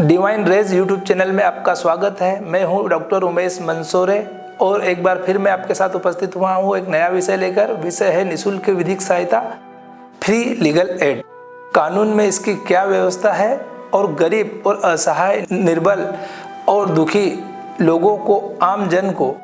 Divine raise YouTube channel में आपका स्वागत है। मैं हूं डॉक्टर उमेश मंसूरे और एक बार फिर मैं आपके साथ उपस्थित हुआ हूं एक नया विषय लेकर। विषय है निःशुल्क विधिक सहायता, फ्री लीगल एड। कानून में इसकी क्या व्यवस्था है और गरीब और असहाय, निर्बल और दुखी लोगों को, आम जन को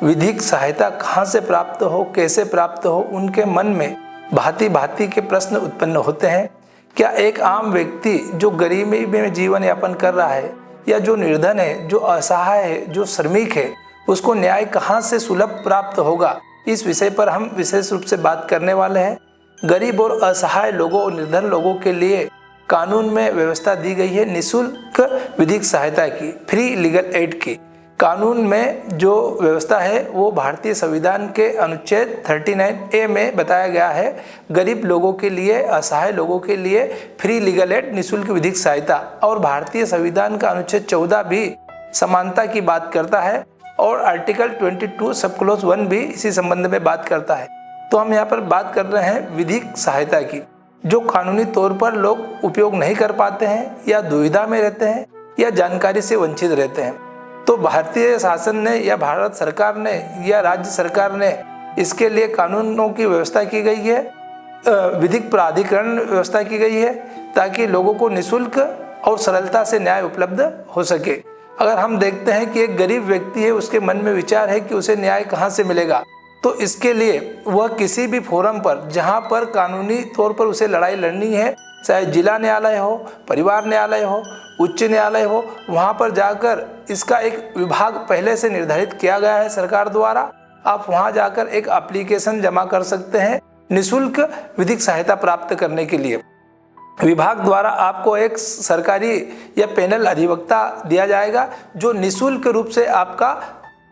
विधिक सहायता कहाँ से प्राप्त हो, कैसे प्राप्त हो, उनके मन में भांति भांति के प्रश्न उत्पन्न होते हैं। क्या एक आम व्यक्ति जो गरीबी में जीवन यापन कर रहा है या जो निर्धन है, जो असहाय है, जो श्रमिक है, उसको न्याय कहाँ से सुलभ प्राप्त होगा, इस विषय पर हम विशेष रूप से बात करने वाले हैं। गरीब और असहाय लोगों और निर्धन लोगों के लिए कानून में व्यवस्था दी गई है निःशुल्क विधिक सहायता की, फ्री लीगल एड की। कानून में जो व्यवस्था है वो भारतीय संविधान के अनुच्छेद 39A में बताया गया है। गरीब लोगों के लिए, असहाय लोगों के लिए फ्री लीगल एड, निःशुल्क विधिक सहायता। और भारतीय संविधान का अनुच्छेद 14 भी समानता की बात करता है और आर्टिकल 22 सब क्लॉज 1 भी इसी संबंध में बात करता है। तो हम यहाँ पर बात कर रहे हैं विधिक सहायता की, जो कानूनी तौर पर लोग उपयोग नहीं कर पाते हैं या दुविधा में रहते हैं या जानकारी से वंचित रहते हैं। तो भारतीय शासन ने या भारत सरकार ने या राज्य सरकार ने इसके लिए कानूनों की व्यवस्था की गई है, विधिक प्राधिकरण व्यवस्था की गई है, ताकि लोगों को निःशुल्क और सरलता से न्याय उपलब्ध हो सके। अगर हम देखते हैं कि एक गरीब व्यक्ति है, उसके मन में विचार है कि उसे न्याय कहाँ से मिलेगा, तो इसके लिए वह किसी भी फोरम पर, जहाँ पर कानूनी तौर पर उसे लड़ाई लड़नी है, चाहे जिला न्यायालय हो, परिवार न्यायालय हो, उच्च न्यायालय हो, वहाँ पर जाकर इसका एक विभाग पहले से निर्धारित किया गया है सरकार द्वारा। आप वहाँ जाकर एक एप्लीकेशन जमा कर सकते हैं निःशुल्क विधिक सहायता प्राप्त करने के लिए। विभाग द्वारा आपको एक सरकारी या पैनल अधिवक्ता दिया जाएगा जो निःशुल्क रूप से आपका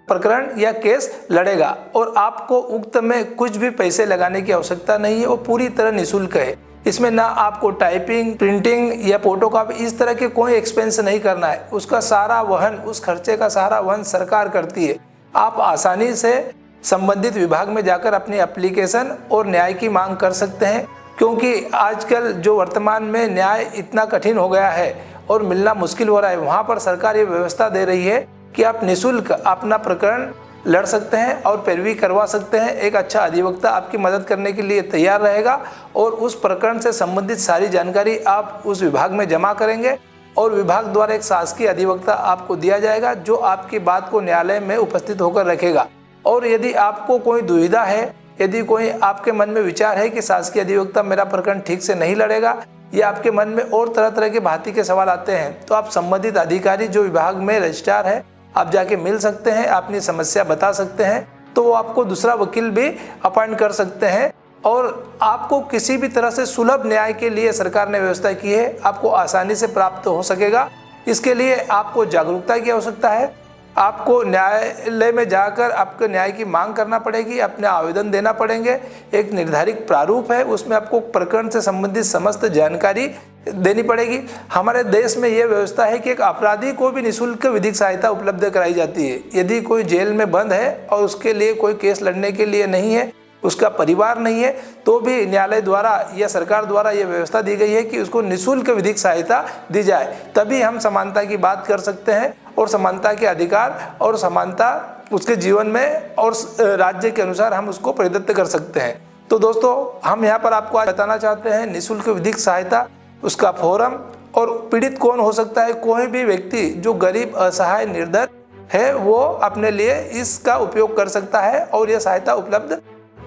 प्रकरण या केस लड़ेगा और आपको उक्त में कुछ भी पैसे लगाने की आवश्यकता नहीं है। वो पूरी तरह निःशुल्क है। इसमें ना आपको टाइपिंग, प्रिंटिंग या फोटोकॉपी इस तरह के कोई एक्सपेंस नहीं करना है। उसका सारा वहन, उस खर्चे का सारा वहन सरकार करती है। आप आसानी से संबंधित विभाग में जाकर अपनी एप्लीकेशन और न्याय की मांग कर सकते हैं, क्योंकि आजकल जो वर्तमान में न्याय इतना कठिन हो गया है और मिलना मुश्किल हो रहा है, वहाँ पर सरकार ये व्यवस्था दे रही है कि आप निःशुल्क अपना प्रकरण लड़ सकते हैं और पैरवी करवा सकते हैं। एक अच्छा अधिवक्ता आपकी मदद करने के लिए तैयार रहेगा और उस प्रकरण से संबंधित सारी जानकारी आप उस विभाग में जमा करेंगे और विभाग द्वारा एक शासकीय अधिवक्ता आपको दिया जाएगा जो आपकी बात को न्यायालय में उपस्थित होकर रखेगा। और यदि आपको कोई दुविधा है, यदि कोई आपके मन में विचार है कि शासकीय अधिवक्ता मेरा प्रकरण ठीक से नहीं लड़ेगा या आपके मन में और तरह तरह के भांति के सवाल आते हैं, तो आप संबंधित अधिकारी जो विभाग में रजिस्ट्रार है, आप जाके मिल सकते हैं, अपनी समस्या बता सकते हैं, तो वो आपको दूसरा वकील भी अपॉइंट कर सकते हैं और आपको किसी भी तरह से सुलभ न्याय के लिए सरकार ने व्यवस्था की है, आपको आसानी से प्राप्त हो सकेगा। इसके लिए आपको जागरूकता की आवश्यकता है। आपको न्यायालय में जाकर आपको न्याय की मांग करना पड़ेगी, अपने आवेदन देना पड़ेंगे। एक निर्धारित प्रारूप है, उसमें आपको प्रकरण से संबंधित समस्त जानकारी देनी पड़ेगी। हमारे देश में यह व्यवस्था है कि एक अपराधी को भी निःशुल्क विधिक सहायता उपलब्ध कराई जाती है। यदि कोई जेल में बंद है और उसके लिए कोई केस लड़ने के लिए नहीं है, उसका परिवार नहीं है, तो भी न्यायालय द्वारा या सरकार द्वारा ये व्यवस्था दी गई है कि उसको निःशुल्क विधिक सहायता दी जाए। तभी हम समानता की बात कर सकते हैं और समानता के अधिकार और समानता उसके जीवन में और राज्य के अनुसार हम उसको परिदत्त कर सकते हैं। तो दोस्तों, हम यहाँ पर आपको आज बताना चाहते हैं निःशुल्क विधिक सहायता, उसका फोरम और पीड़ित कौन हो सकता है। कोई भी व्यक्ति जो गरीब, असहाय, निर्धन है, वो अपने लिए इसका उपयोग कर सकता है और यह सहायता उपलब्ध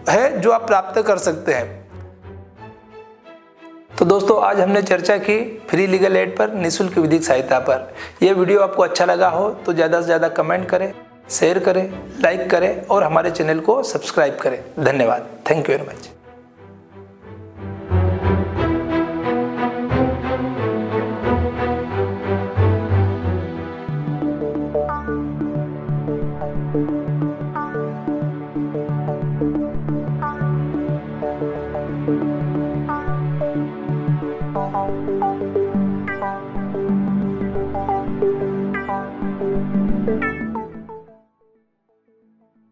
है जो आप प्राप्त कर सकते हैं। तो दोस्तों, आज हमने चर्चा की फ्री लीगल एड पर, निःशुल्क विधिक सहायता पर। यह वीडियो आपको अच्छा लगा हो तो ज़्यादा से ज़्यादा कमेंट करें, शेयर करें, लाइक करें और हमारे चैनल को सब्सक्राइब करें। धन्यवाद। Thank you very much. Thank you.